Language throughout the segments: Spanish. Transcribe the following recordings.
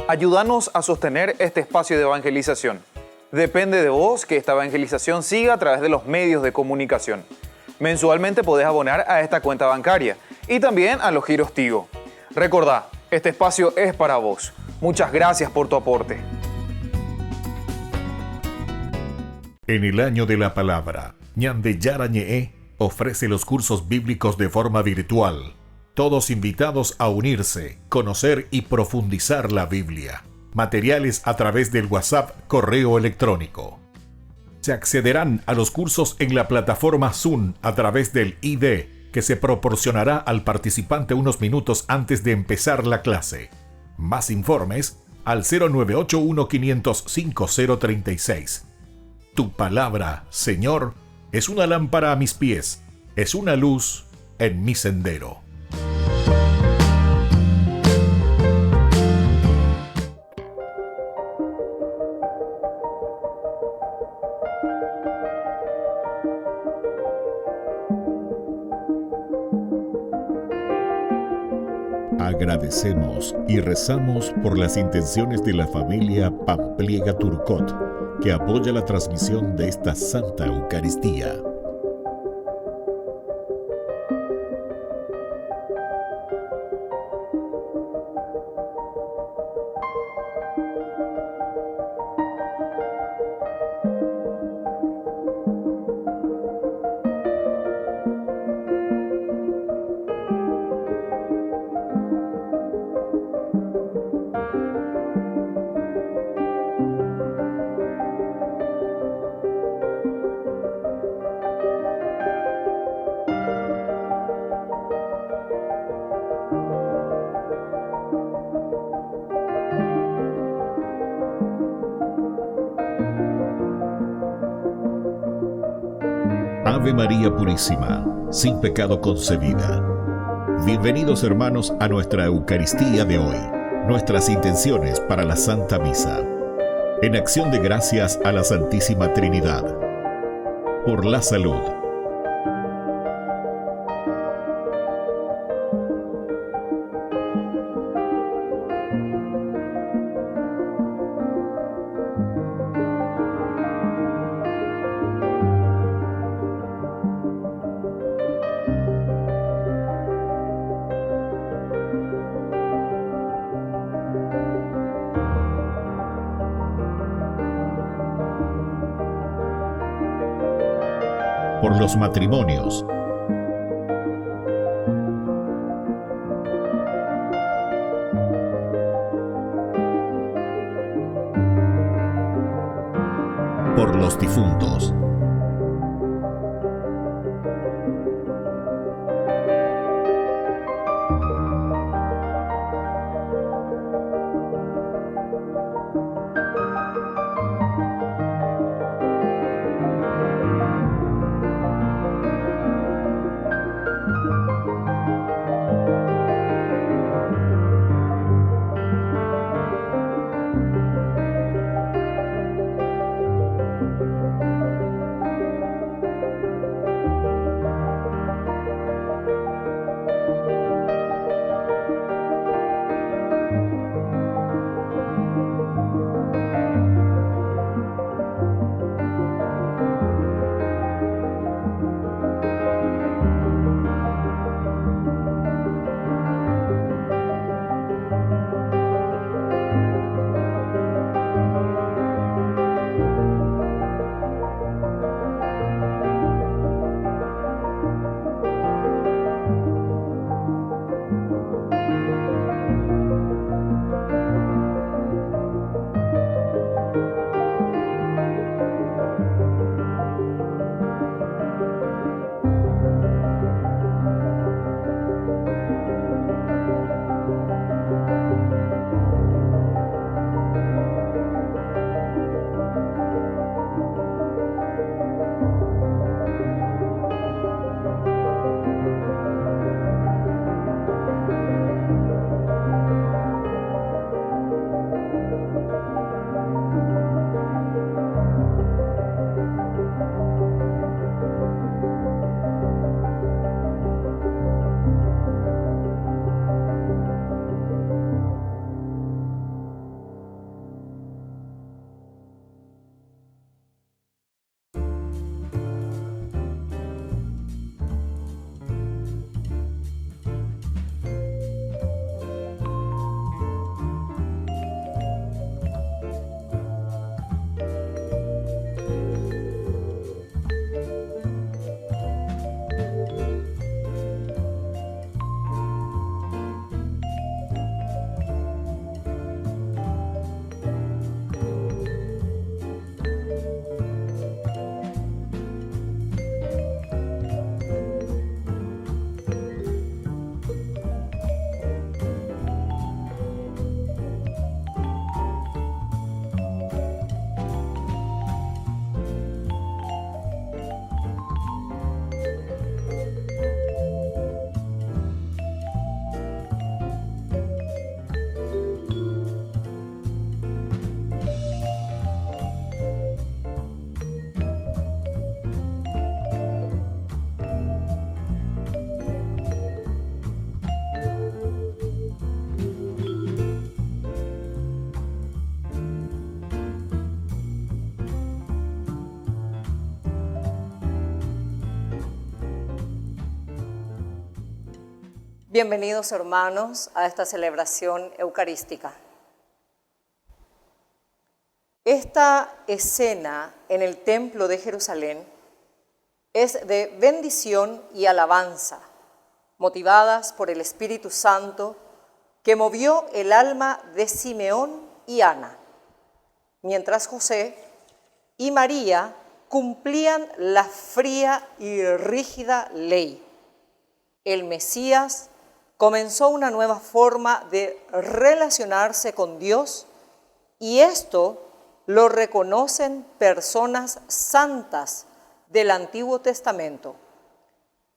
Ayúdanos a sostener este espacio de evangelización. Depende de vos que esta evangelización siga a través de los medios de comunicación. Mensualmente podés abonar a esta cuenta bancaria y también a los giros Tigo. Recordá, este espacio es para vos. Muchas gracias por tu aporte. En el año de la palabra, Ñande Yarañe'e ofrece los cursos bíblicos de forma virtual. Todos invitados a unirse, conocer y profundizar la Biblia. Materiales a través del WhatsApp, correo electrónico. Se accederán a los cursos en la plataforma Zoom a través del ID, que se proporcionará al participante unos minutos antes de empezar la clase. Más informes al 0981-500-5036. Tu palabra, Señor, es una lámpara a mis pies, es una luz en mi sendero. Agradecemos y rezamos por las intenciones de la familia Pampliega Turcot, que apoya la transmisión de esta Santa Eucaristía. Ave María Purísima, sin pecado concebida. Bienvenidos hermanos a nuestra Eucaristía de hoy, nuestras intenciones para la Santa Misa. En acción de gracias a la Santísima Trinidad. Por la salud. Por los matrimonios. Por los difuntos. Bienvenidos, hermanos, a esta celebración eucarística. Esta escena en el Templo de Jerusalén es de bendición y alabanza, motivadas por el Espíritu Santo que movió el alma de Simeón y Ana, mientras José y María cumplían la fría y rígida ley. El Mesías comenzó una nueva forma de relacionarse con Dios y esto lo reconocen personas santas del Antiguo Testamento.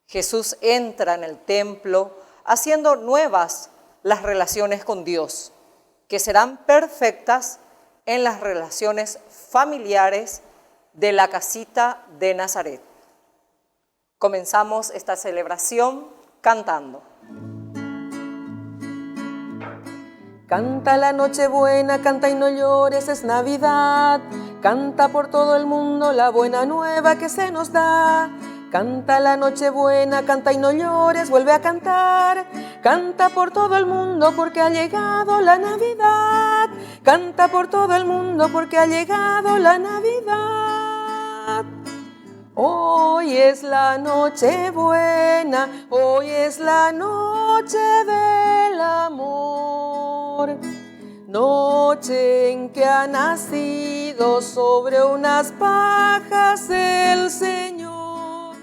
Jesús entra en el templo haciendo nuevas las relaciones con Dios, que serán perfectas en las relaciones familiares de la casita de Nazaret. Comenzamos esta celebración cantando. Canta la Nochebuena, canta y no llores, es Navidad. Canta por todo el mundo la buena nueva que se nos da. Canta la Nochebuena, canta y no llores, vuelve a cantar. Canta por todo el mundo porque ha llegado la Navidad. Canta por todo el mundo porque ha llegado la Navidad. Hoy es la Nochebuena, hoy es la noche del amor. Noche en que ha nacido sobre unas pajas el Señor.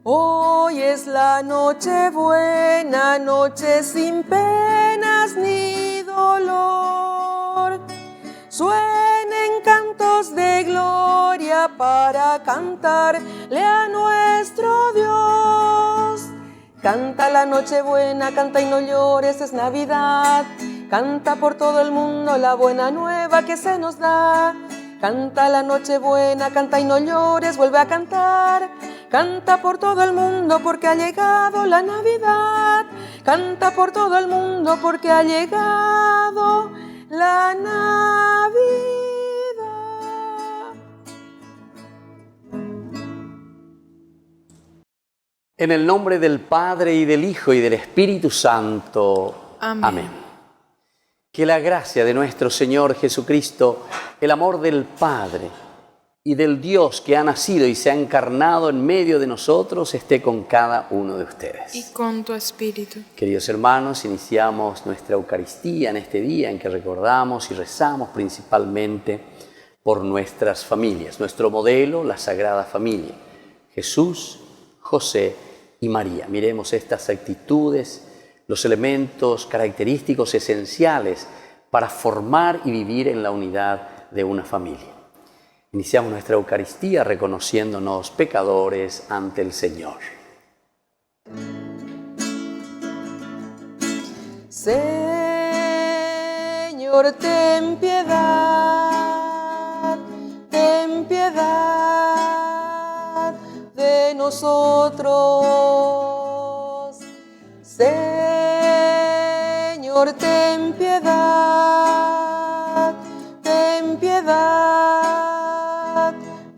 Hoy es la Nochebuena, noche sin penas ni dolor. Suenen cantos de gloria para cantarle a nuestro Dios. Canta la Nochebuena, canta y no llores, es Navidad. Canta por todo el mundo la buena nueva que se nos da. Canta la Nochebuena, canta y no llores, vuelve a cantar. Canta por todo el mundo porque ha llegado la Navidad. Canta por todo el mundo porque ha llegado la Navidad. En el nombre del Padre, y del Hijo, y del Espíritu Santo. Amén. Amén. Que la gracia de nuestro Señor Jesucristo, el amor del Padre y del Dios que ha nacido y se ha encarnado en medio de nosotros esté con cada uno de ustedes. Y con tu espíritu. Queridos hermanos, iniciamos nuestra Eucaristía en este día en que recordamos y rezamos principalmente por nuestras familias, nuestro modelo, la Sagrada Familia, Jesús, José y María. Miremos estas actitudes, los elementos característicos esenciales para formar y vivir en la unidad de una familia. Iniciamos nuestra Eucaristía reconociéndonos pecadores ante el Señor. Señor, ten piedad de nosotros. Señor, ten piedad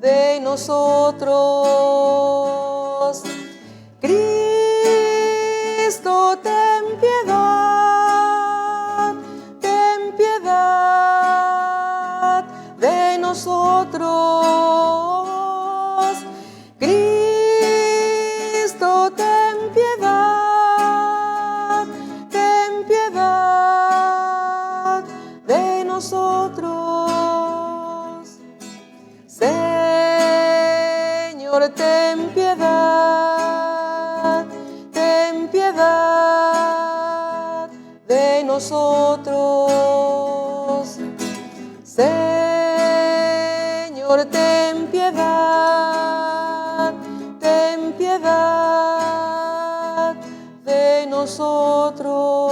de nosotros. Cristo, ten piedad de nosotros. Cristo, ten piedad de nosotros. Señor, ten piedad de nosotros. Señor, ten piedad de nosotros.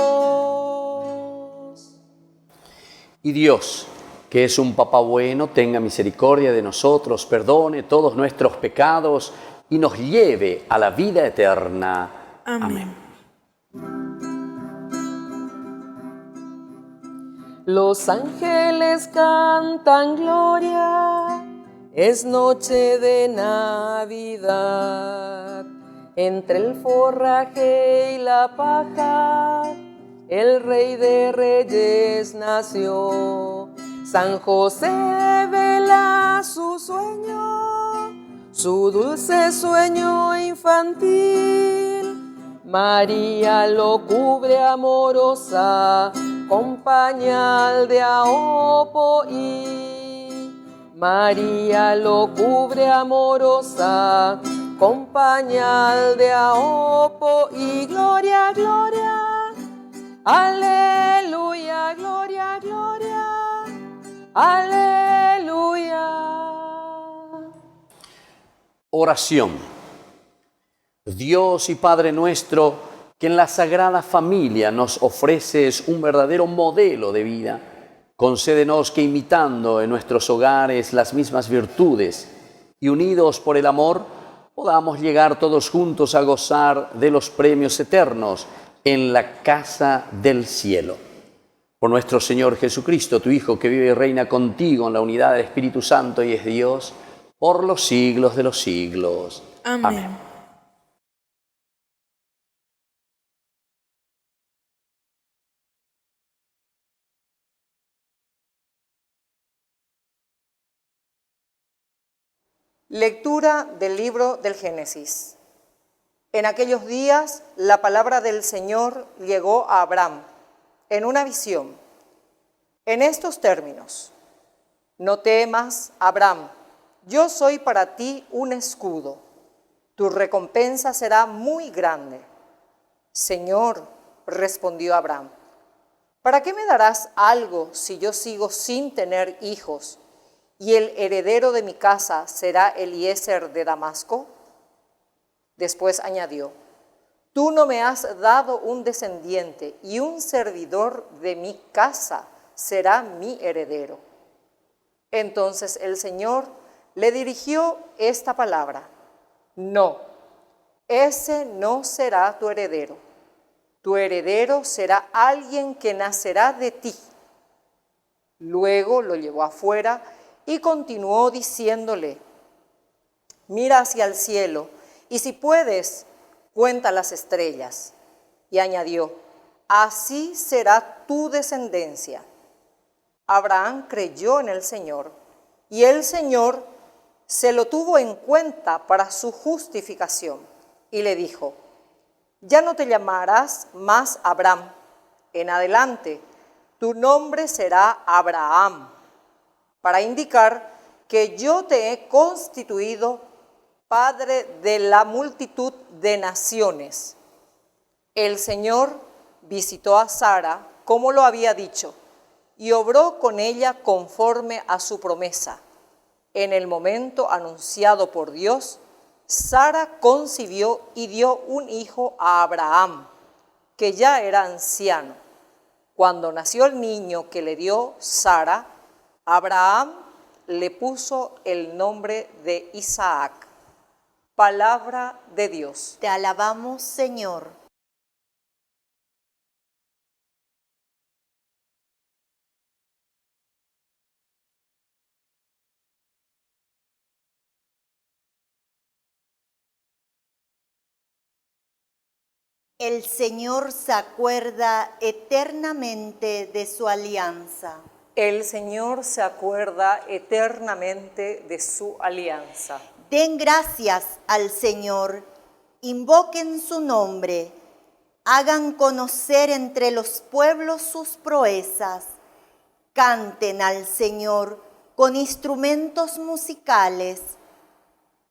Y Dios, que es un Papá bueno, tenga misericordia de nosotros, perdone todos nuestros pecados y nos lleve a la vida eterna. Amén. Los ángeles cantan gloria, es noche de Navidad. Entre el forraje y la paja, el Rey de Reyes nació. San José vela su sueño, su dulce sueño infantil. María lo cubre amorosa con pañal de aopo y María lo cubre amorosa con pañal de aopo y gloria, gloria, aleluya, gloria, gloria, aleluya. Oración. Dios y Padre nuestro, que en la Sagrada Familia nos ofreces un verdadero modelo de vida, concédenos que imitando en nuestros hogares las mismas virtudes y unidos por el amor, podamos llegar todos juntos a gozar de los premios eternos en la casa del cielo. Por nuestro Señor Jesucristo, tu Hijo, que vive y reina contigo en la unidad del Espíritu Santo y es Dios, por los siglos de los siglos. Amén. Amén. Lectura del libro del Génesis. En aquellos días la palabra del Señor llegó a Abraham en una visión, en estos términos: no temas, Abraham, yo soy para ti un escudo, tu recompensa será muy grande. Señor, respondió Abraham, ¿para qué me darás algo si yo sigo sin tener hijos? ¿Y el heredero de mi casa será Eliezer de Damasco? Después añadió, tú no me has dado un descendiente y un servidor de mi casa será mi heredero. Entonces el Señor le dirigió esta palabra, no, ese no será tu heredero será alguien que nacerá de ti. Luego lo llevó afuera y continuó diciéndole, mira hacia el cielo y si puedes, cuenta las estrellas. Y añadió, así será tu descendencia. Abraham creyó en el Señor y el Señor se lo tuvo en cuenta para su justificación y le dijo, ya no te llamarás más Abraham, en adelante tu nombre será Abraham, para indicar que yo te he constituido padre de la multitud de naciones. El Señor visitó a Sara como lo había dicho y obró con ella conforme a su promesa. En el momento anunciado por Dios, Sara concibió y dio un hijo a Abraham, que ya era anciano. Cuando nació el niño que le dio Sara, Abraham le puso el nombre de Isaac. Palabra de Dios. Te alabamos, Señor. El Señor se acuerda eternamente de su alianza. El Señor se acuerda eternamente de su alianza. Den gracias al Señor, invoquen su nombre, hagan conocer entre los pueblos sus proezas, canten al Señor con instrumentos musicales,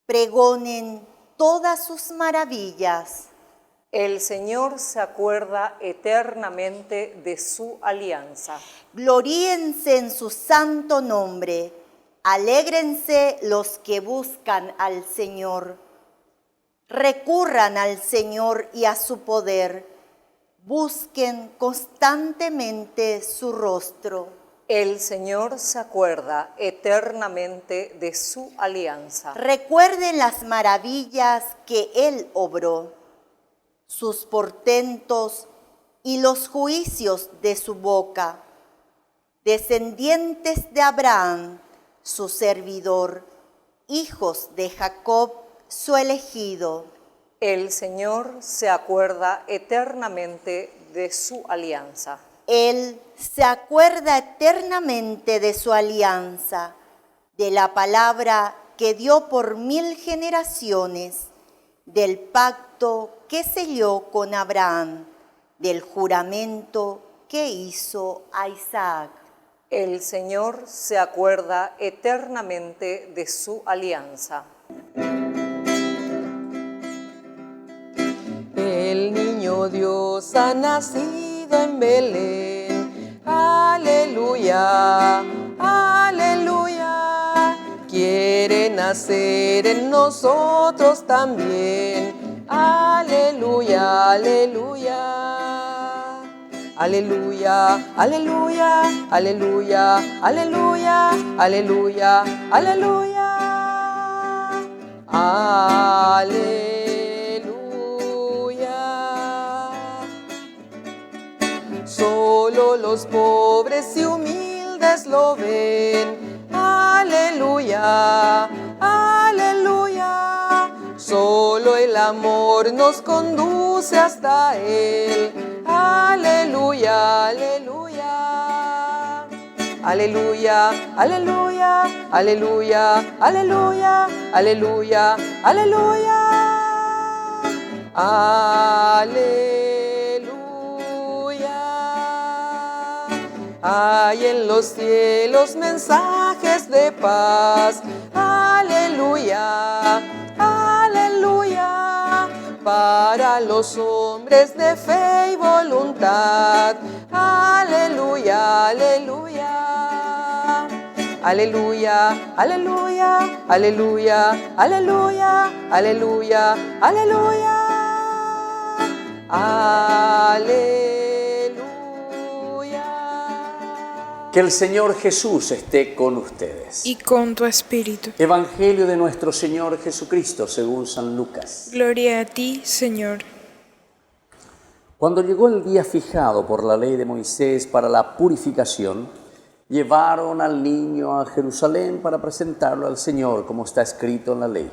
pregonen todas sus maravillas. El Señor se acuerda eternamente de su alianza. Gloríense en su santo nombre. Alégrense los que buscan al Señor. Recurran al Señor y a su poder. Busquen constantemente su rostro. El Señor se acuerda eternamente de su alianza. Recuerden las maravillas que Él obró, sus portentos y los juicios de su boca. Descendientes de Abraham, su servidor, hijos de Jacob, su elegido. El Señor se acuerda eternamente de su alianza. Él se acuerda eternamente de su alianza, de la palabra que dio por 1000 generaciones, del pacto que selló con Abraham, del juramento que hizo a Isaac. El Señor se acuerda eternamente de su alianza. El niño Dios ha nacido en Belén. Aleluya, aleluya. Quiere nacer en nosotros también. Aleluya, aleluya. Aleluya, aleluya, aleluya, aleluya, aleluya, aleluya. Aleluya. Solo los pobres y humildes lo ven. Aleluya, aleluya. Solo el amor nos conduce hasta Él. Aleluya, aleluya. Aleluya, aleluya, aleluya, aleluya, aleluya, aleluya. Aleluya. Hay en los cielos mensajes de paz. Aleluya, aleluya. Para los hombres de fe y voluntad. Aleluya, aleluya. Aleluya, aleluya, aleluya, aleluya, aleluya, aleluya. Aleluya. Que el Señor Jesús esté con ustedes. Y con tu espíritu. Evangelio de nuestro Señor Jesucristo según San Lucas. Gloria a ti, Señor. Cuando llegó el día fijado por la ley de Moisés para la purificación, llevaron al niño a Jerusalén para presentarlo al Señor, como está escrito en la ley.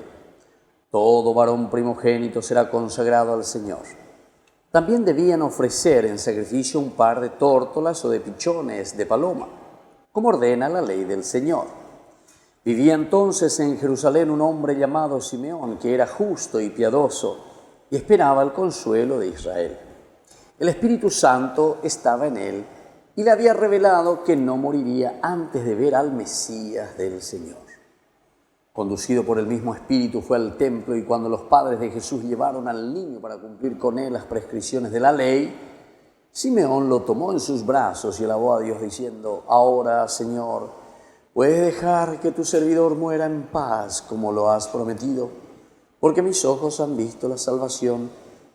Todo varón primogénito será consagrado al Señor. También debían ofrecer en sacrificio un par de tórtolas o de pichones de paloma, como ordena la ley del Señor. Vivía entonces en Jerusalén un hombre llamado Simeón, que era justo y piadoso, y esperaba el consuelo de Israel. El Espíritu Santo estaba en él, y le había revelado que no moriría antes de ver al Mesías del Señor. Conducido por el mismo Espíritu fue al templo, y cuando los padres de Jesús llevaron al niño para cumplir con él las prescripciones de la ley, Simeón lo tomó en sus brazos y alabó a Dios diciendo: Ahora, Señor, puedes dejar que tu servidor muera en paz como lo has prometido, porque mis ojos han visto la salvación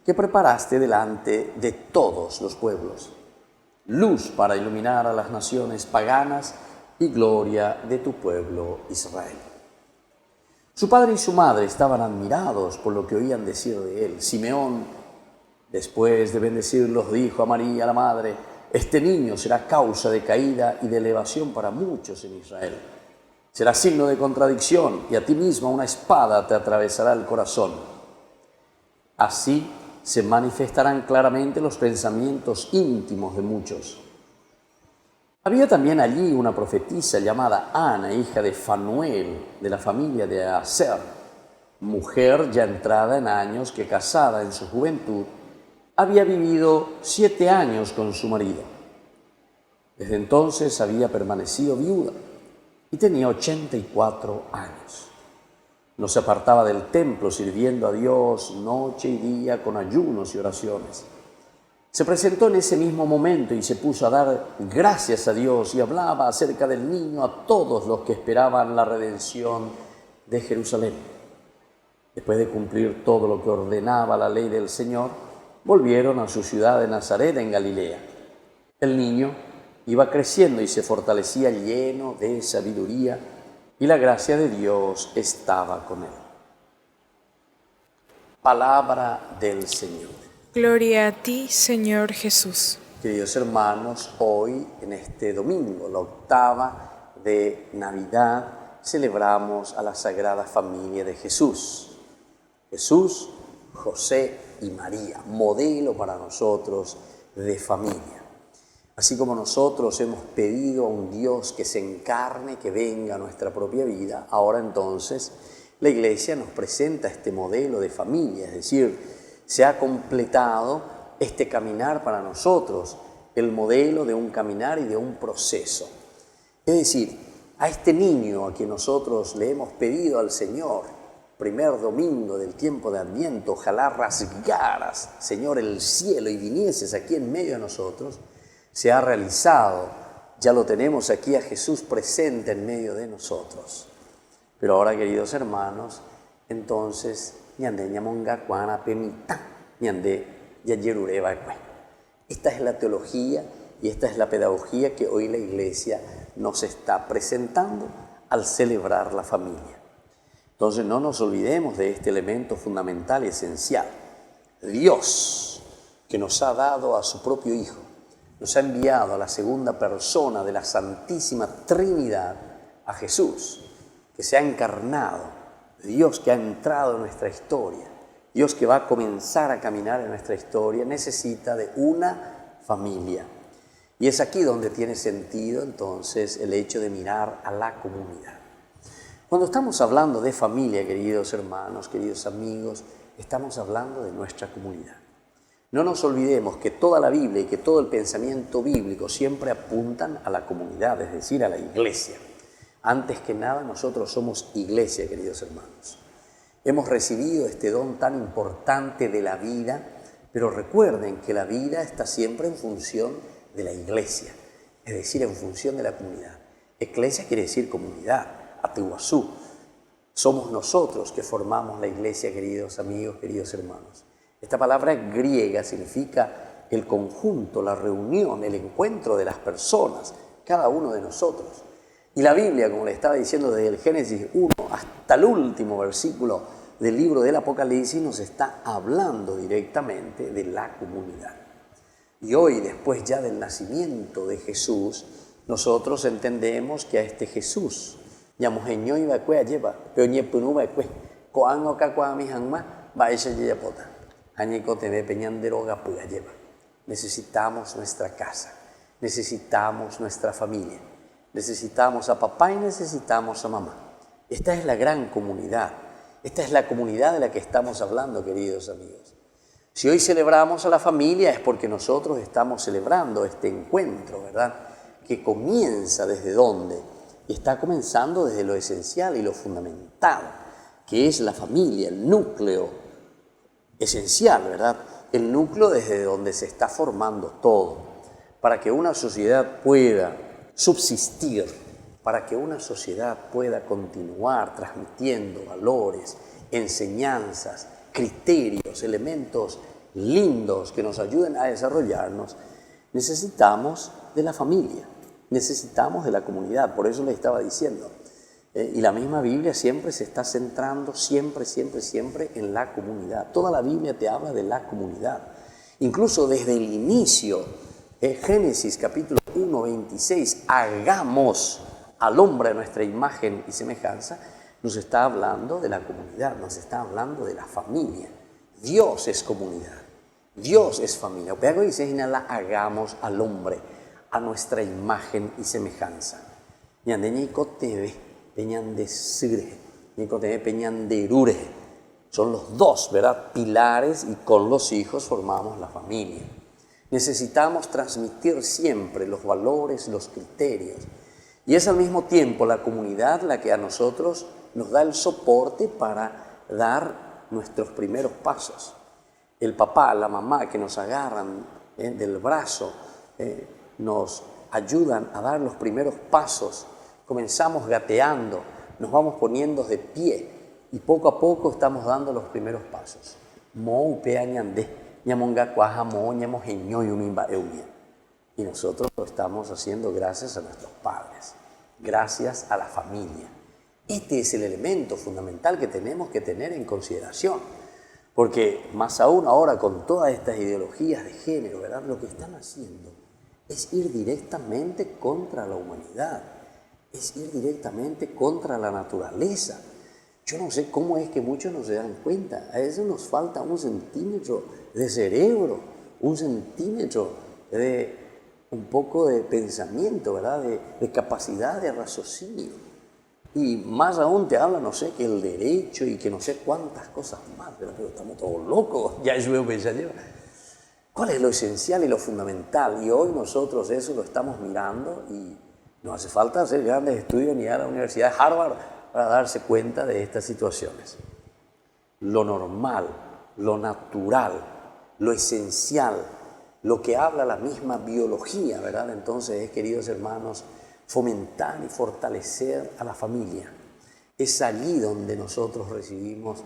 que preparaste delante de todos los pueblos, luz para iluminar a las naciones paganas y gloria de tu pueblo Israel. Su padre y su madre estaban admirados por lo que oían decir de él. Simeón, después de bendecirlos, dijo a María, la madre: Este niño será causa de caída y de elevación para muchos en Israel. Será signo de contradicción, y a ti misma una espada te atravesará el corazón. Así se manifestarán claramente los pensamientos íntimos de muchos. Había también allí una profetisa llamada Ana, hija de Fanuel, de la familia de Aser, mujer ya entrada en años, que casada en su juventud había vivido 7 años con su marido. Desde entonces había permanecido viuda y tenía 84 años. No se apartaba del templo, sirviendo a Dios noche y día con ayunos y oraciones. Se presentó en ese mismo momento y se puso a dar gracias a Dios y hablaba acerca del niño a todos los que esperaban la redención de Jerusalén. Después de cumplir todo lo que ordenaba la ley del Señor, volvieron a su ciudad de Nazaret en Galilea. El niño iba creciendo y se fortalecía lleno de sabiduría, y la gracia de Dios estaba con él. Palabra del Señor. Gloria a ti, Señor Jesús. Queridos hermanos, hoy, en este domingo, la octava de Navidad, celebramos a la Sagrada Familia de Jesús. Jesús, José y María, modelo para nosotros de familia. Así como nosotros hemos pedido a un Dios que se encarne, que venga a nuestra propia vida, ahora entonces la Iglesia nos presenta este modelo de familia, es decir, se ha completado este caminar para nosotros, el modelo de un caminar y de un proceso. Es decir, a este niño a quien nosotros le hemos pedido al Señor, primer domingo del tiempo de Adviento, ojalá rasgaras, Señor, el cielo y vinieses aquí en medio de nosotros, se ha realizado, ya lo tenemos aquí a Jesús presente en medio de nosotros. Pero ahora, queridos hermanos, entonces, ñande ñamonga cuana pemita, ñande yayerureba cue. Esta es la teología y esta es la pedagogía que hoy la Iglesia nos está presentando al celebrar la familia. Entonces no nos olvidemos de este elemento fundamental y esencial. Dios, que nos ha dado a su propio Hijo, nos ha enviado a la segunda persona de la Santísima Trinidad, a Jesús, que se ha encarnado, Dios que ha entrado en nuestra historia, Dios que va a comenzar a caminar en nuestra historia, necesita de una familia. Y es aquí donde tiene sentido entonces el hecho de mirar a la comunidad. Cuando estamos hablando de familia, queridos hermanos, queridos amigos, estamos hablando de nuestra comunidad. No nos olvidemos que toda la Biblia y que todo el pensamiento bíblico siempre apuntan a la comunidad, es decir, a la iglesia. Antes que nada, nosotros somos iglesia, queridos hermanos. Hemos recibido este don tan importante de la vida, pero recuerden que la vida está siempre en función de la iglesia, es decir, en función de la comunidad. Eclesia quiere decir comunidad, Atihuazú. Somos nosotros que formamos la iglesia, queridos amigos, queridos hermanos. Esta palabra griega significa el conjunto, la reunión, el encuentro de las personas, cada uno de nosotros. Y la Biblia, como le estaba diciendo desde el Génesis 1 hasta el último versículo del libro del Apocalipsis, nos está hablando directamente de la comunidad. Y hoy, después ya del nacimiento de Jesús, nosotros entendemos que a este Jesús, necesitamos nuestra casa, necesitamos nuestra familia, necesitamos a papá y necesitamos a mamá. Esta es la gran comunidad, esta es la comunidad de la que estamos hablando, queridos amigos. Si hoy celebramos a la familia es porque nosotros estamos celebrando este encuentro, ¿verdad? Que comienza desde dónde? Y está comenzando desde lo esencial y lo fundamental, que es la familia, el núcleo esencial, ¿verdad? El núcleo desde donde se está formando todo, para que una sociedad pueda subsistir, para que una sociedad pueda continuar transmitiendo valores, enseñanzas, criterios, elementos lindos que nos ayuden a desarrollarnos, necesitamos de la familia, necesitamos de la comunidad. Por eso le estaba diciendo, y la misma Biblia siempre se está centrando, siempre en la comunidad. Toda la Biblia te habla de la comunidad. Incluso desde el inicio, Génesis capítulo 1, 26, hagamos al hombre a nuestra imagen y semejanza, nos está hablando de la comunidad, nos está hablando de la familia. Dios es comunidad, Dios es familia. Pero dice, hagamos al hombre a nuestra imagen y semejanza. Son los dos, ¿verdad? Pilares, y con los hijos formamos la familia. Necesitamos transmitir siempre los valores, los criterios. Y es al mismo tiempo la comunidad la que a nosotros nos da el soporte para dar nuestros primeros pasos. El papá, la mamá que nos agarran del brazo, nos ayudan a dar los primeros pasos. Comenzamos gateando, nos vamos poniendo de pie y poco a poco estamos dando los primeros pasos. Y nosotros lo estamos haciendo gracias a nuestros padres, gracias a la familia. Este es el elemento fundamental que tenemos que tener en consideración, porque más aún ahora con todas estas ideologías de género, ¿verdad? Lo que están haciendo es ir directamente contra la humanidad, es ir directamente contra la naturaleza. Yo no sé cómo es que muchos no se dan cuenta. A eso nos falta 1 centímetro de cerebro, 1 centímetro de un poco de pensamiento, ¿verdad? De capacidad de raciocinio. Y más aún te habla, no sé, que el derecho y que no sé cuántas cosas más, ¿verdad? Pero estamos todos locos. Ya yo veo pensar, ¿cuál es lo esencial y lo fundamental? Y hoy nosotros eso lo estamos mirando y no hace falta hacer grandes estudios ni ir a la Universidad de Harvard para darse cuenta de estas situaciones. Lo normal, lo natural, lo esencial, lo que habla la misma biología, ¿verdad? Entonces, queridos hermanos, fomentar y fortalecer a la familia. Es allí donde nosotros recibimos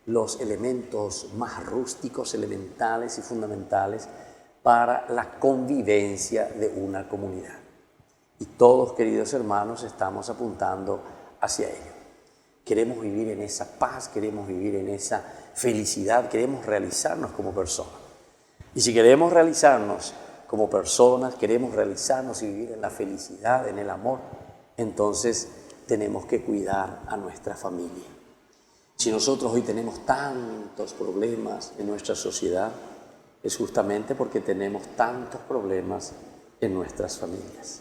los elementos más rústicos, elementales y fundamentales para la convivencia de una comunidad. Y todos, queridos hermanos, estamos apuntando hacia ello. Queremos vivir en esa paz, queremos vivir en esa felicidad, queremos realizarnos como personas. Y si queremos realizarnos como personas, queremos realizarnos y vivir en la felicidad, en el amor, entonces tenemos que cuidar a nuestra familia. Si nosotros hoy tenemos tantos problemas en nuestra sociedad, es justamente porque tenemos tantos problemas en nuestras familias.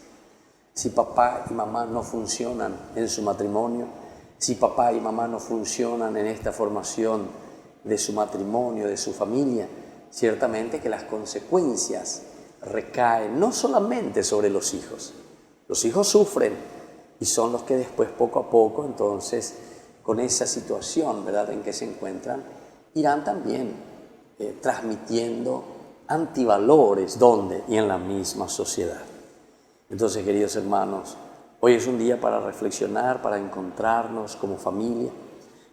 Si papá y mamá no funcionan en su matrimonio, si papá y mamá no funcionan en esta formación de su matrimonio, de su familia, ciertamente que las consecuencias recaen no solamente sobre los hijos. Los hijos sufren y son los que después, poco a poco, entonces, con esa situación, ¿verdad?, en que se encuentran, irán también transmitiendo antivalores, ¿dónde? Y en la misma sociedad. Entonces, queridos hermanos, hoy es un día para reflexionar, para encontrarnos como familia,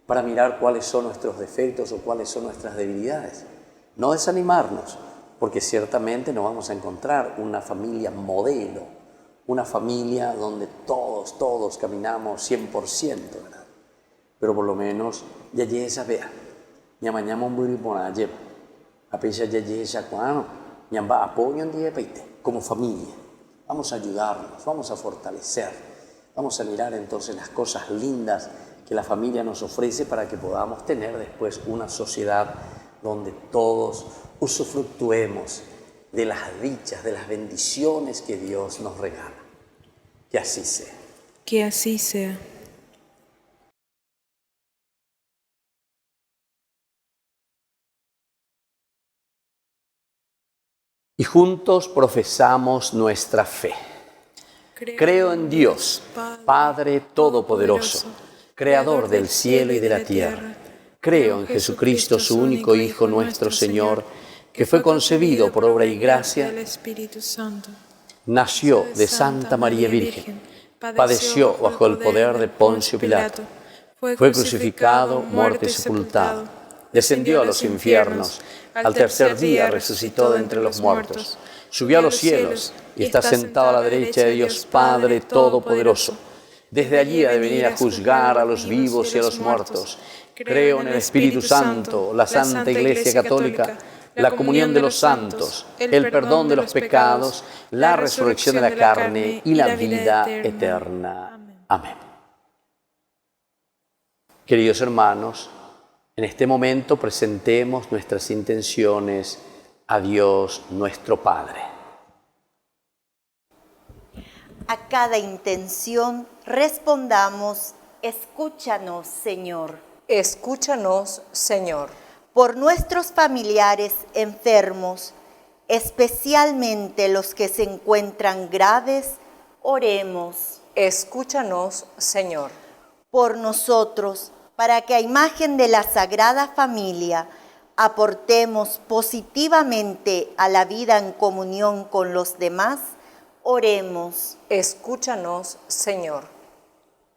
para mirar cuáles son nuestros defectos o cuáles son nuestras debilidades. No desanimarnos, porque ciertamente no vamos a encontrar una familia modelo, una familia donde todos caminamos 100%, ¿verdad? Pero por lo menos ya esa vea, ya mañana un buribonaje, a pesar ya esa cuano, ya va apoyo un día como familia. Vamos a ayudarnos, vamos a fortalecer, vamos a mirar entonces las cosas lindas que la familia nos ofrece para que podamos tener después una sociedad donde todos usufructuemos de las dichas, de las bendiciones que Dios nos regala. Que así sea. Que así sea. Y juntos profesamos nuestra fe. Creo en Dios, Padre Todopoderoso, Creador del cielo y de la tierra. Creo en Jesucristo, su único Hijo, nuestro Señor, que fue concebido por obra y gracia del Espíritu Santo. Nació de Santa María Virgen, padeció bajo el poder de Poncio Pilato, fue crucificado, muerto y sepultado, descendió a los infiernos, al tercer día resucitó de entre los muertos, subió a los cielos y está sentado a la derecha de Dios Padre Todopoderoso. Desde allí ha de venir a juzgar a los vivos y a los muertos. Creo en el Espíritu Santo, la Santa Iglesia Católica, la comunión de los santos, el perdón de los pecados, la resurrección de la carne y la vida eterna. Amén. Queridos hermanos, en este momento presentemos nuestras intenciones a Dios nuestro Padre. A cada intención respondamos: escúchanos, Señor. Escúchanos, Señor. Por nuestros familiares enfermos, especialmente los que se encuentran graves, oremos. Escúchanos, Señor. Por nosotros, para que a imagen de la Sagrada Familia aportemos positivamente a la vida en comunión con los demás, oremos. Escúchanos, Señor.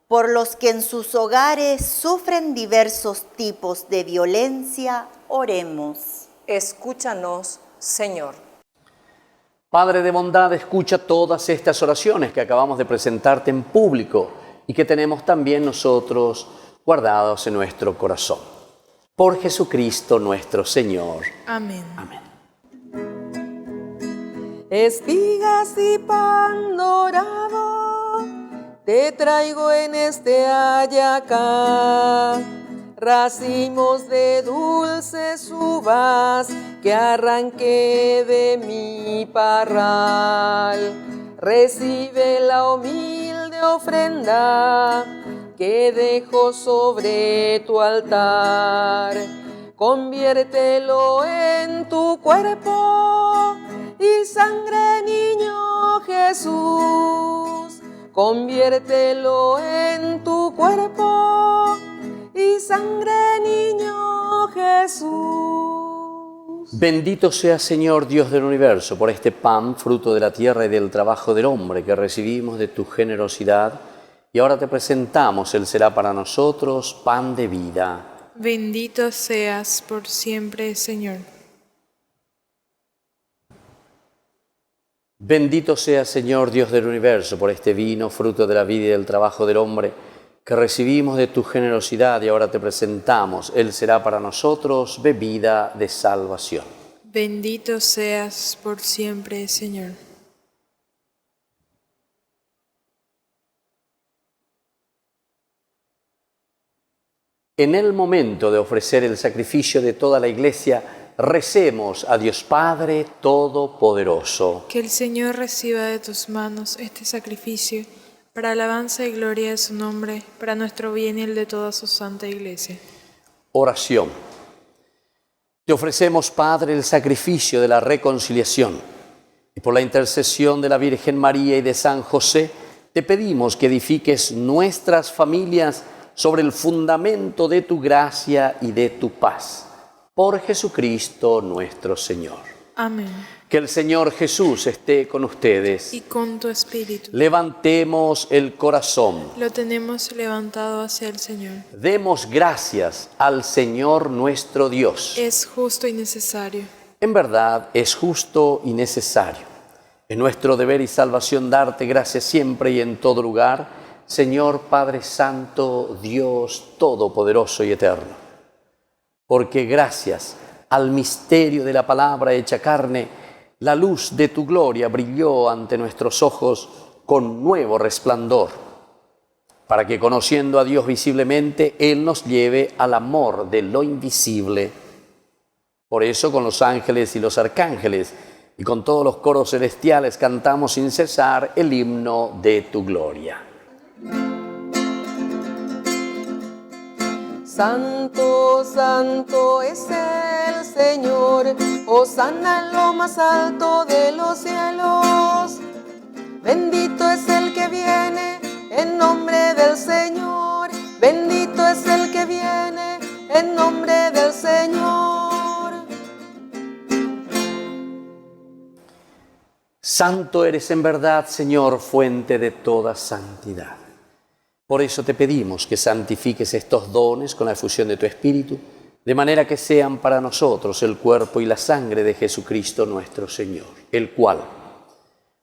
Por los que en sus hogares sufren diversos tipos de violencia, oremos. Escúchanos, Señor. Padre de bondad, escucha todas estas oraciones que acabamos de presentarte en público y que tenemos también nosotros guardados en nuestro corazón. Por Jesucristo nuestro Señor. Amén. Amén. Espigas y pan dorado te traigo en este hallacá. racimos de dulces uvas que arranqué de mi parral. Recibe la humilde ofrenda que dejo sobre tu altar. Conviértelo en tu cuerpo y sangre, niño Jesús. Conviértelo en tu cuerpo y sangre, niño Jesús. Bendito sea, Señor Dios del universo, por este pan, fruto de la tierra y del trabajo del hombre, que recibimos de tu generosidad, y ahora te presentamos, Él será para nosotros pan de vida. Bendito seas por siempre, Señor. Bendito sea, Señor Dios del universo, por este vino, fruto de la vida y del trabajo del hombre, que recibimos de tu generosidad y ahora te presentamos. Él será para nosotros bebida de salvación. Bendito seas por siempre, Señor. En el momento de ofrecer el sacrificio de toda la Iglesia, recemos a Dios Padre Todopoderoso. Que el Señor reciba de tus manos este sacrificio para alabanza y gloria de su nombre, para nuestro bien y el de toda su santa Iglesia. Oración. Te ofrecemos, Padre, el sacrificio de la reconciliación, y por la intercesión de la Virgen María y de San José, te pedimos que edifiques nuestras familias sobre el fundamento de tu gracia y de tu paz. Por Jesucristo nuestro Señor. Amén. Que el Señor Jesús esté con ustedes. Y con tu espíritu. Levantemos el corazón. Lo tenemos levantado hacia el Señor. Demos gracias al Señor nuestro Dios. Es justo y necesario. En verdad es justo y necesario. Es nuestro deber y salvación darte gracias siempre y en todo lugar, Señor Padre Santo, Dios Todopoderoso y Eterno. Porque gracias al misterio de la palabra hecha carne, la luz de tu gloria brilló ante nuestros ojos con nuevo resplandor, para que conociendo a Dios visiblemente, Él nos lleve al amor de lo invisible. Por eso con los ángeles y los arcángeles y con todos los coros celestiales cantamos sin cesar el himno de tu gloria. Santo, santo es el Señor, hosana en lo más alto de los cielos. Bendito es el que viene en nombre del Señor, bendito es el que viene en nombre del Señor. Santo eres en verdad, Señor, fuente de toda santidad. Por eso te pedimos que santifiques estos dones con la efusión de tu Espíritu, de manera que sean para nosotros el cuerpo y la sangre de Jesucristo nuestro Señor, el cual,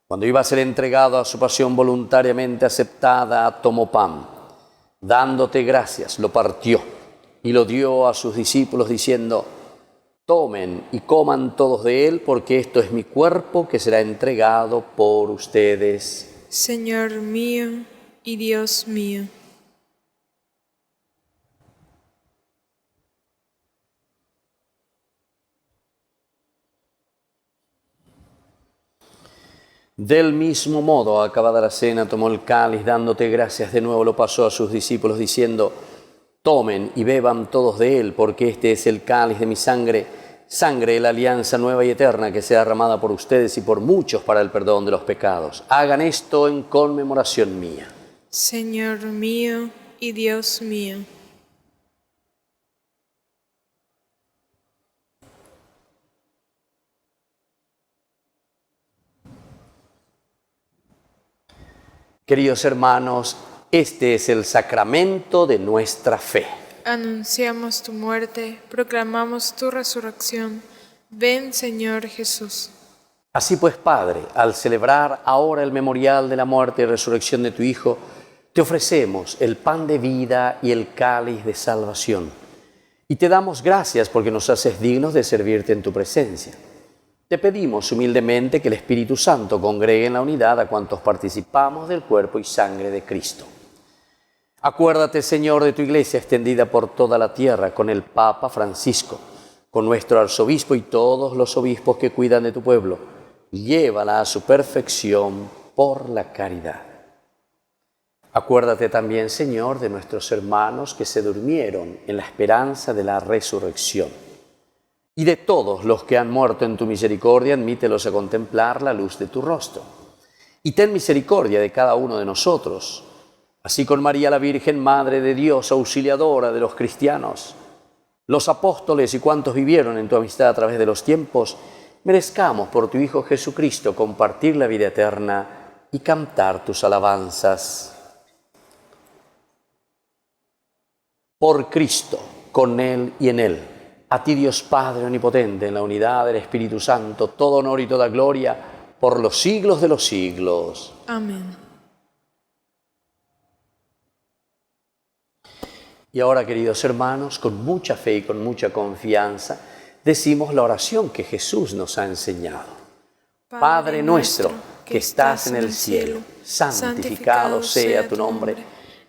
cuando iba a ser entregado a su pasión voluntariamente aceptada, tomó pan, dándote gracias, lo partió y lo dio a sus discípulos diciendo: tomen y coman todos de él, porque esto es mi cuerpo que será entregado por ustedes. Señor mío y Dios mío. Del mismo modo, acabada la cena, tomó el cáliz, dándote gracias de nuevo, lo pasó a sus discípulos diciendo: tomen y beban todos de él, porque este es el cáliz de mi sangre, sangre de la alianza nueva y eterna que sea derramada por ustedes y por muchos para el perdón de los pecados. Hagan esto en conmemoración mía. Señor mío y Dios mío. Queridos hermanos, este es el sacramento de nuestra fe. Anunciamos tu muerte, proclamamos tu resurrección. Ven, Señor Jesús. Así pues, Padre, al celebrar ahora el memorial de la muerte y resurrección de tu Hijo, te ofrecemos el pan de vida y el cáliz de salvación. Y te damos gracias porque nos haces dignos de servirte en tu presencia. Te pedimos humildemente que el Espíritu Santo congregue en la unidad a cuantos participamos del cuerpo y sangre de Cristo. Acuérdate, Señor, de tu Iglesia extendida por toda la tierra, con el Papa Francisco, con nuestro arzobispo y todos los obispos que cuidan de tu pueblo. Llévala a su perfección por la caridad. Acuérdate también, Señor, de nuestros hermanos que se durmieron en la esperanza de la resurrección. Y de todos los que han muerto en tu misericordia, admítelos a contemplar la luz de tu rostro. Y ten misericordia de cada uno de nosotros, así con María la Virgen, Madre de Dios, auxiliadora de los cristianos, los apóstoles y cuantos vivieron en tu amistad a través de los tiempos, merezcamos por tu Hijo Jesucristo compartir la vida eterna y cantar tus alabanzas. Por Cristo, con Él y en Él, a ti Dios Padre Omnipotente, en la unidad del Espíritu Santo, todo honor y toda gloria, por los siglos de los siglos. Amén. Y ahora, queridos hermanos, con mucha fe y con mucha confianza, decimos la oración que Jesús nos ha enseñado. Padre nuestro, que estás en el cielo, santificado sea tu nombre.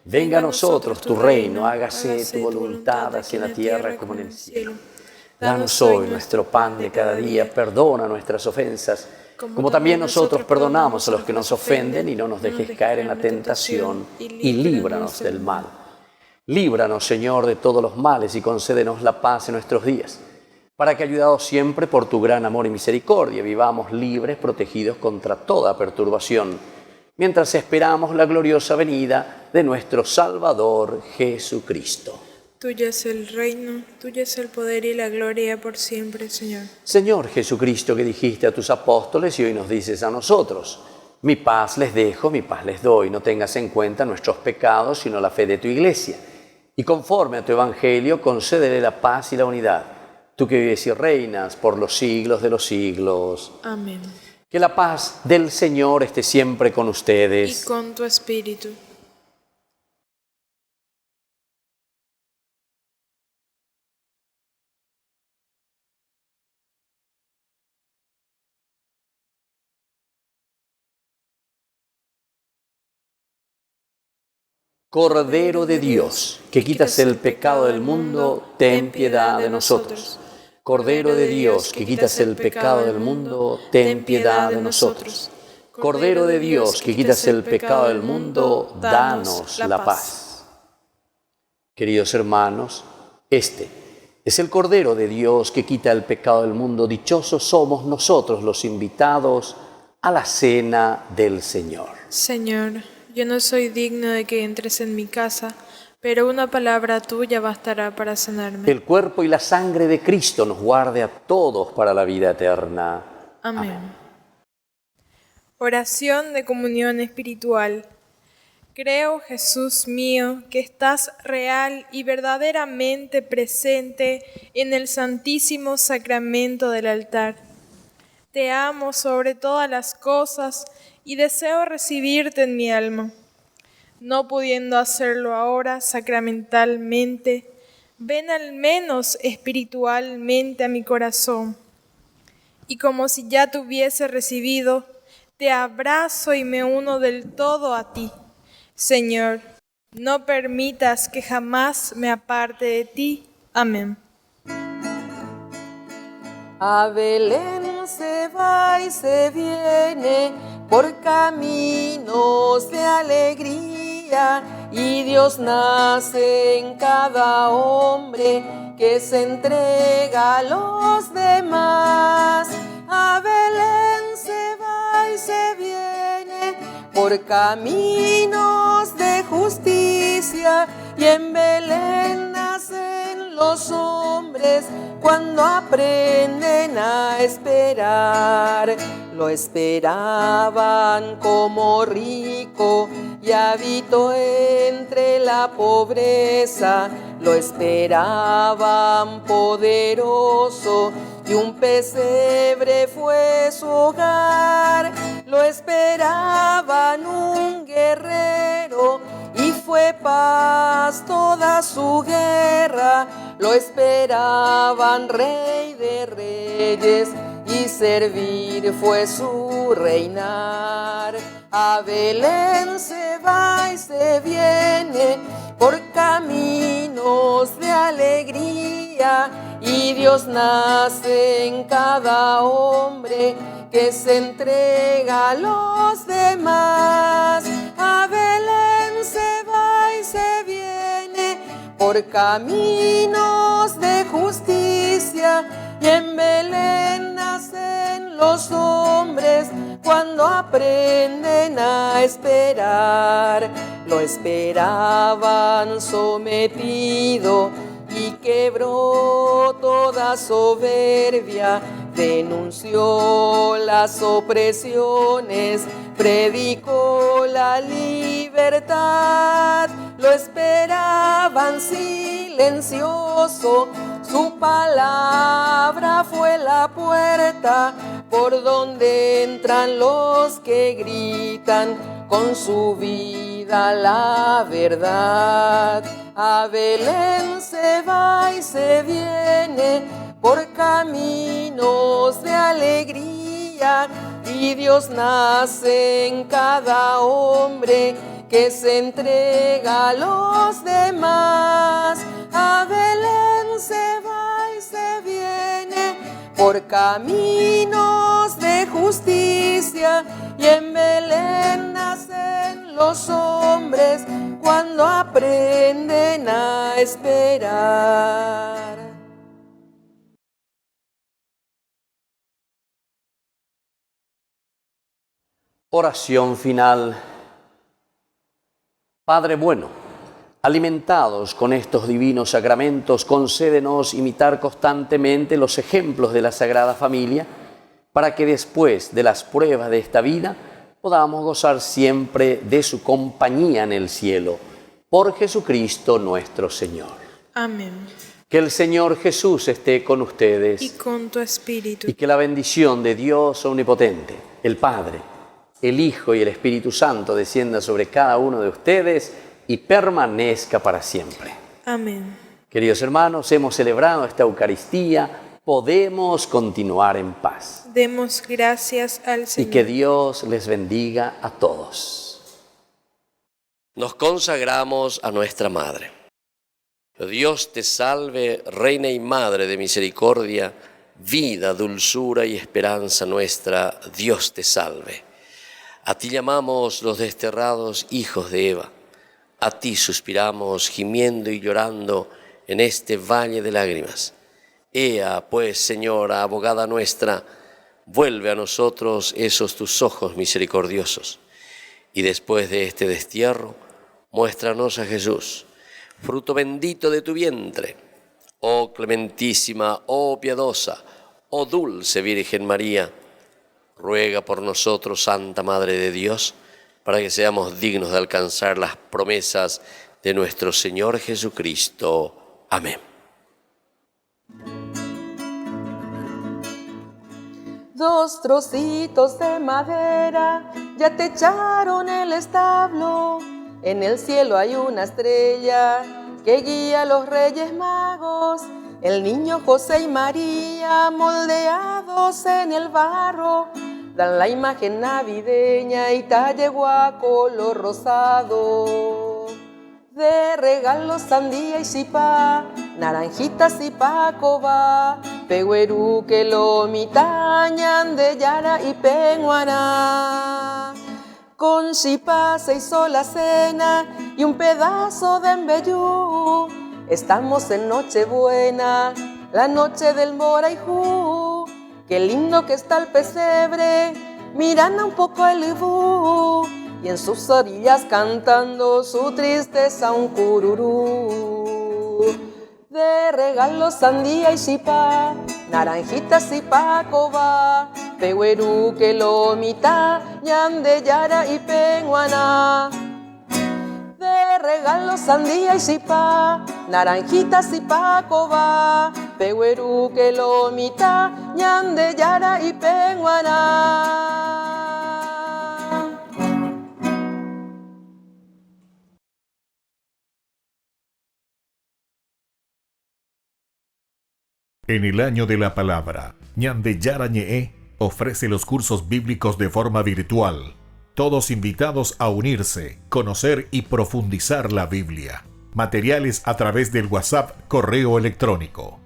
Venga a nosotros tu reino, hágase tu voluntad, así en la tierra como en el cielo. Danos hoy nuestro pan de cada día, perdona nuestras ofensas, como también nosotros perdonamos a los que nos ofenden, y no nos dejes caer en la tentación, y líbranos del mal. Líbranos, Señor, de todos los males y concédenos la paz en nuestros días, para que, ayudados siempre por tu gran amor y misericordia, vivamos libres, protegidos contra toda perturbación, mientras esperamos la gloriosa venida de nuestro Salvador Jesucristo. Tuyo es el reino, tuyo es el poder y la gloria por siempre, Señor. Señor Jesucristo, que dijiste a tus apóstoles y hoy nos dices a nosotros: mi paz les dejo, mi paz les doy. No tengas en cuenta nuestros pecados, sino la fe de tu Iglesia. Y conforme a tu Evangelio, concédele la paz y la unidad. Tú que vives y reinas por los siglos de los siglos. Amén. Que la paz del Señor esté siempre con ustedes. Y con tu espíritu. Cordero de Dios, que quitas el pecado del mundo, ten piedad de nosotros. Cordero de Dios, que quitas el pecado del mundo, ten piedad de nosotros. Cordero de Dios, que quitas el pecado del mundo, danos la paz. Queridos hermanos, este es el Cordero de Dios que quita el pecado del mundo. Dichosos somos nosotros los invitados a la cena del Señor. Señor, yo no soy digno de que entres en mi casa, pero una palabra tuya bastará para sanarme. El cuerpo y la sangre de Cristo nos guarde a todos para la vida eterna. Amén. Oración de comunión espiritual. Creo, Jesús mío, que estás real y verdaderamente presente en el santísimo sacramento del altar. Te amo sobre todas las cosas y deseo recibirte en mi alma. No pudiendo hacerlo ahora sacramentalmente, ven al menos espiritualmente a mi corazón. Y como si ya te hubiese recibido, te abrazo y me uno del todo a ti. Señor, no permitas que jamás me aparte de ti. Amén. A Belén se va y se viene por caminos de alegría, y Dios nace en cada hombre que se entrega a los demás. A Belén se va y se viene por caminos de justicia, y en Belén nacen los hombres cuando aprenden a esperar. Lo esperaban como rico y habitó entre la pobreza. Lo esperaban poderoso y un pesebre fue su hogar. Lo esperaban un guerrero y fue paz toda su guerra. Lo esperaban rey de reyes y servir fue su reinar. A Belén se va y se viene caminos de alegría, y Dios nace en cada hombre que se entrega a los demás. A Belén se va y se viene por caminos de justicia, y en Belén nacen los hombres cuando aprenden a esperar. Lo esperaban sometido y quebró toda soberbia, denunció las opresiones, predicó la libertad. Lo esperaban silencioso, su palabra fue la puerta por donde entran los que gritan con su vida la verdad. A Belén se va y se viene por caminos de alegría, y Dios nace en cada hombre que se entrega a los demás. A Belén se va y se viene por caminos de justicia, y en Belén nacen los hombres cuando aprenden a esperar. Oración final. Padre bueno, alimentados con estos divinos sacramentos, concédenos imitar constantemente los ejemplos de la Sagrada Familia, para que después de las pruebas de esta vida podamos gozar siempre de su compañía en el cielo. Por Jesucristo nuestro Señor. Amén. Que el Señor Jesús esté con ustedes. Y con tu espíritu. Y que la bendición de Dios Omnipotente, el Padre, el Hijo y el Espíritu Santo descienda sobre cada uno de ustedes y permanezca para siempre. Amén. Queridos hermanos, hemos celebrado esta Eucaristía. Podemos continuar en paz. Demos gracias al Señor. Y que Dios les bendiga a todos. Nos consagramos a nuestra Madre. Dios te salve, Reina y Madre de misericordia, vida, dulzura y esperanza nuestra, Dios te salve. A ti llamamos los desterrados hijos de Eva, a ti suspiramos gimiendo y llorando en este valle de lágrimas. Ea, pues, Señora, abogada nuestra, vuelve a nosotros esos tus ojos misericordiosos, y después de este destierro, muéstranos a Jesús, fruto bendito de tu vientre. Oh clementísima, oh piadosa, oh dulce Virgen María, ruega por nosotros, Santa Madre de Dios, para que seamos dignos de alcanzar las promesas de nuestro Señor Jesucristo. Amén. Dos trocitos de madera ya te echaron el establo. En el cielo hay una estrella que guía a los Reyes Magos. El niño José y María, moldeados en el barro, dan la imagen navideña y tallegua color rosado. De regalos sandía y cipá, naranjitas y pacoba, peguerú que lo mitañan de yara y penguaná. Con cipá se hizo la cena y un pedazo de embellú. Estamos en Nochebuena, la noche del Moraijú. Qué lindo que está el pesebre, mirando un poco el ibú, y en sus orillas cantando su tristeza un cururú. De regalos sandía y cipá, naranjitas y pacoba, peguerú que lo mitañan de yara y penguaná. De regalos sandía y cipá, naranjitas y pacoba, peguerú que lo mitañan de yara y penguaná. En el año de la palabra, Ñande Yarañe ofrece los cursos bíblicos de forma virtual. Todos invitados a unirse, conocer y profundizar la Biblia. materiales a través del WhatsApp, correo electrónico.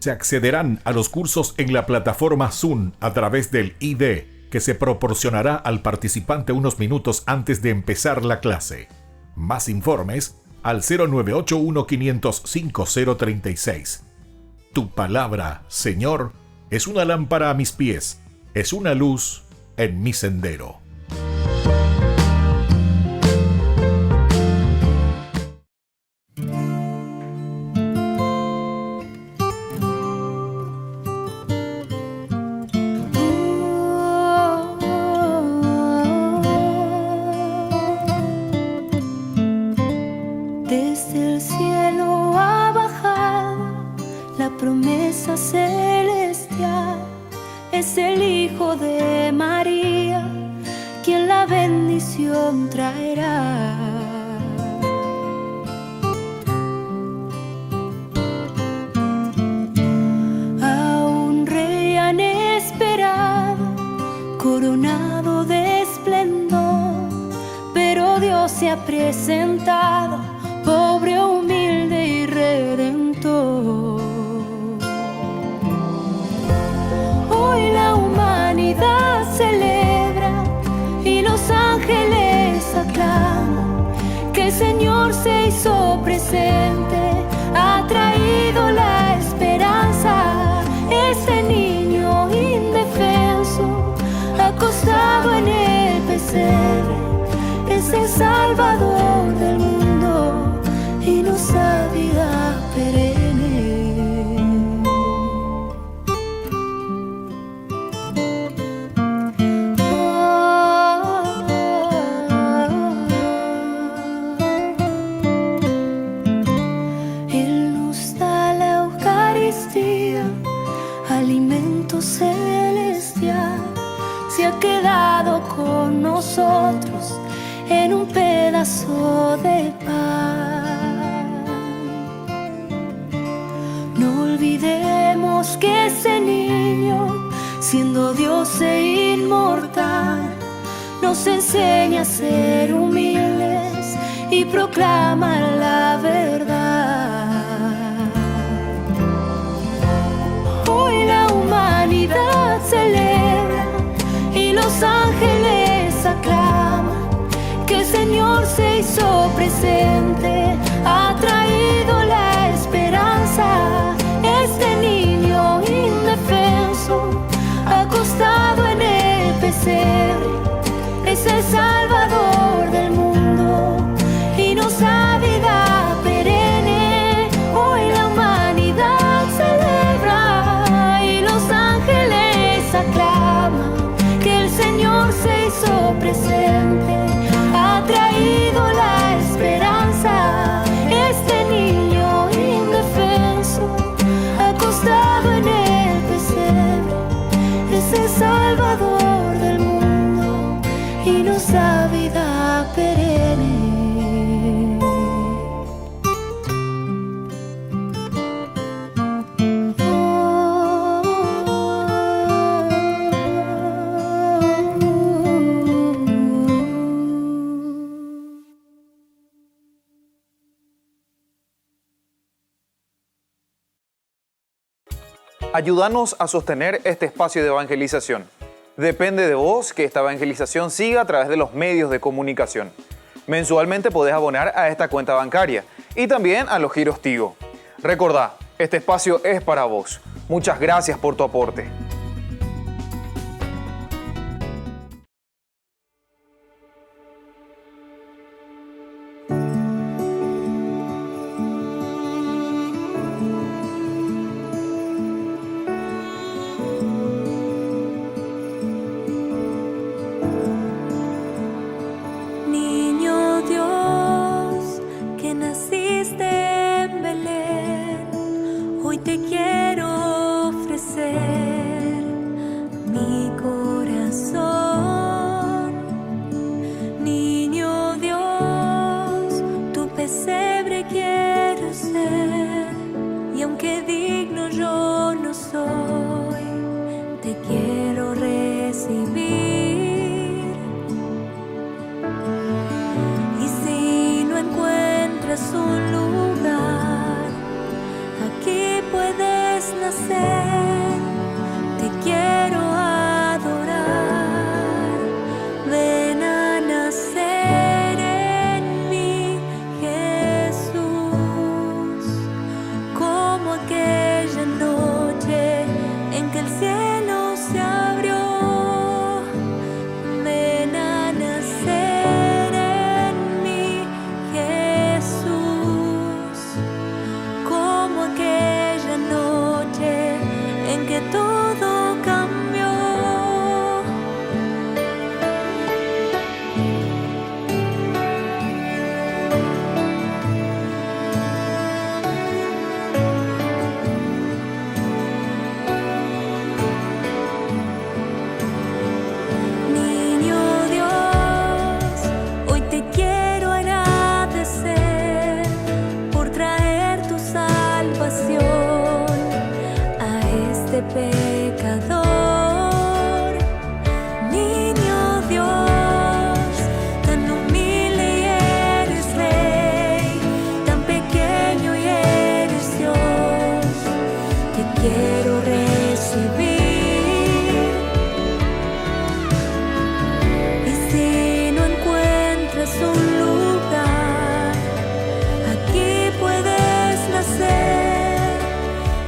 Se accederán a los cursos en la plataforma Zoom a través del ID que se proporcionará al participante unos minutos antes de empezar la clase. Más informes al 0981-500-5036. Tu palabra, Señor, es una lámpara a mis pies, es una luz en mi sendero. Desde el cielo ha bajado la promesa celestial. Es el Hijo de María quien la bendición traerá. A un rey han esperado, coronado de esplendor, pero Dios se ha presentado, pobre, humilde y redentor. Hoy la humanidad celebra y los ángeles aclaman que el Señor se hizo presente, ha traído la esperanza. Este niño indefenso, acostado en el pesebre, es el Salvador del mundo y nos da vida perenne. Él nos da la Eucaristía, alimento celestial. Se ha quedado con nosotros en un pedazo de pan. No olvidemos que ese niño, siendo Dios e inmortal, nos enseña a ser humildes y proclama la verdad. Hoy la humanidad celebra y los ángeles aclaman que el Señor se hizo presente, ha traído la esperanza. Este niño indefenso, acostado en el pesebre, es el Salvador del mundo y nos da vida perenne. Hoy la humanidad celebra y los ángeles aclaman que el Señor se hizo presente, ha traído la esperanza. Este niño indefenso, acostado en el pesebre, es el Salvador del mundo y nos da vida perenne. Ayúdanos a sostener este espacio de evangelización. Depende de vos que esta evangelización siga a través de los medios de comunicación. Mensualmente podés abonar a esta cuenta bancaria y también a los giros Tigo. Recordá, este espacio es para vos. Muchas gracias por tu aporte. Niño Dios, que naciste en Belén, hoy te quiero ofrecer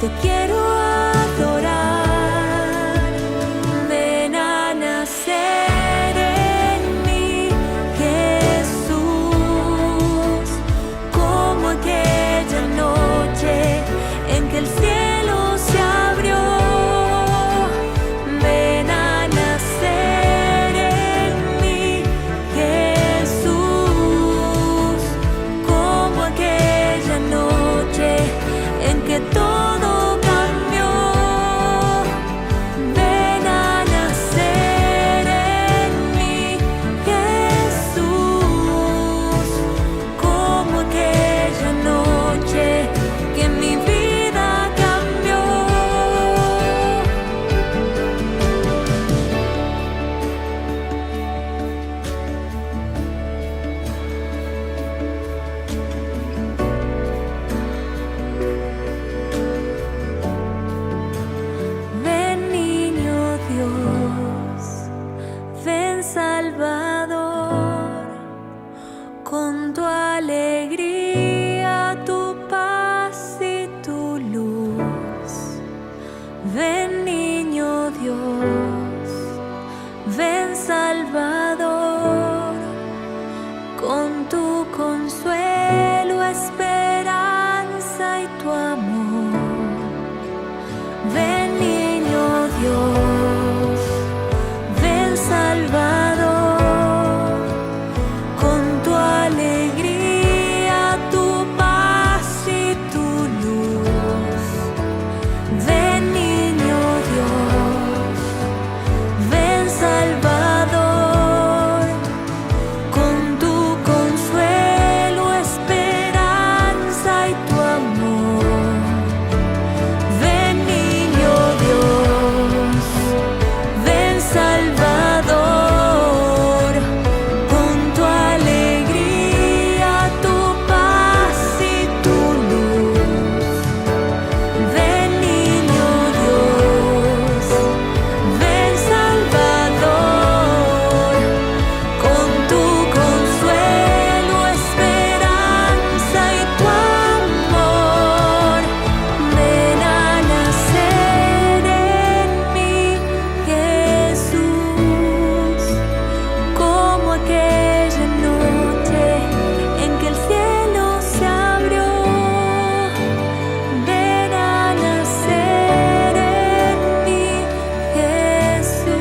te quiero adorar. Ven a nacer en mí, Jesús, como aquella noche en que el cielo se abrió. Ven a nacer en mí, Jesús, como aquella noche en que todo cambió. Ven a nacer en mí, Jesús, como aquella noche que mi vida cambió. Ven niño Dios, ven Salvador, con tu alegría, tu paz y tu luz. Ven niño Dios, ven Salvador, con tu consuelo, esperanza y tu amor. Ven niño Dios, ven Salvador, con tu alegría, tu paz y tu luz. Ven niño Dios, ven Salvador, con tu consuelo, esperanza y tu amor. Ven niño Dios, ven Salvador, con tu alegría, tu paz y tu luz. Ven niño Dios, ven Salvador, con tu consuelo, esperanza y tu amor. Ven a nacer en mí, Jesús, como aquella noche en que el cielo se abrió. Ven a nacer en mí, Jesús,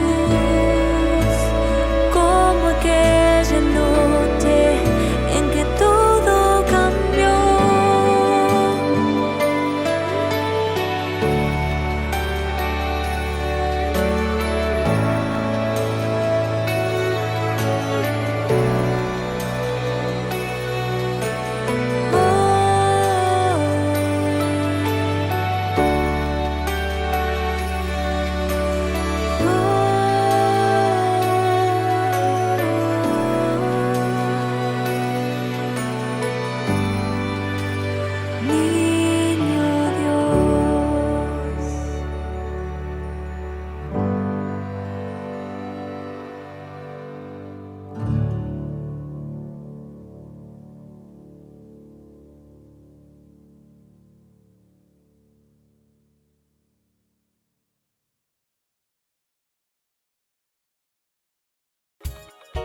como aquella noche en que todo cambió. Niño Dios.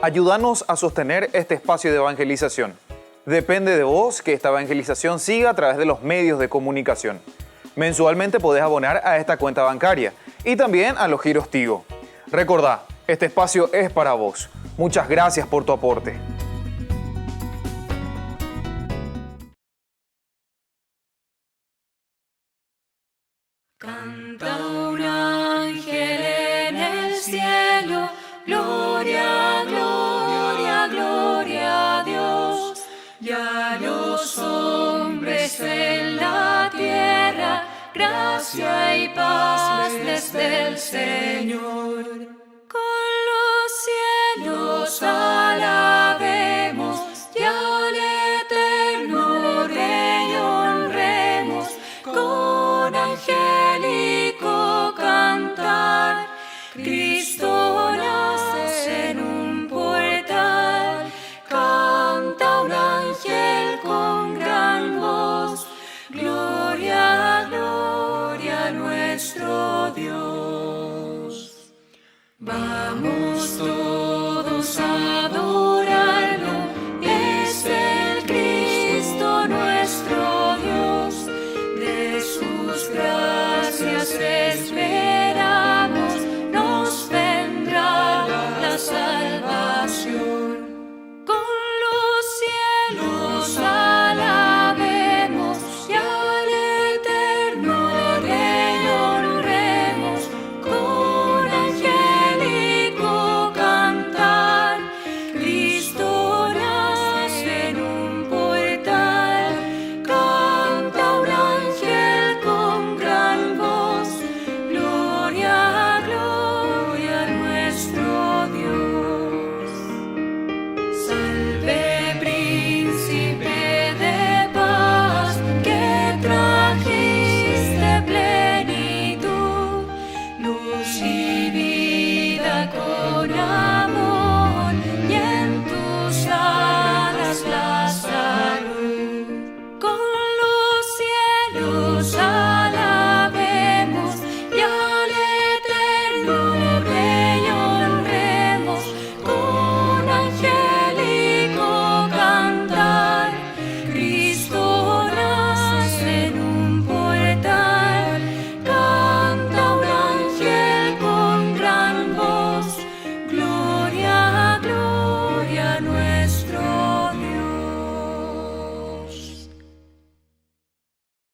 Ayúdanos a sostener este espacio de evangelización. Depende de vos que esta evangelización siga a través de los medios de comunicación. Mensualmente podés abonar a esta cuenta bancaria y también a los giros Tigo. Recordá, este espacio es para vos. Muchas gracias por tu aporte. Canta un ángel en el cielo, gloria, gloria, gloria a Dios. Y a los hombres en la tierra, gracia y paz desde el Señor. Con los cielos alabemos y al eterno Rey honremos. Con angélico cantar, Cristo nace en un portal. Canta un ángel con gran voz, gloria, gloria. Dios. Vamos todos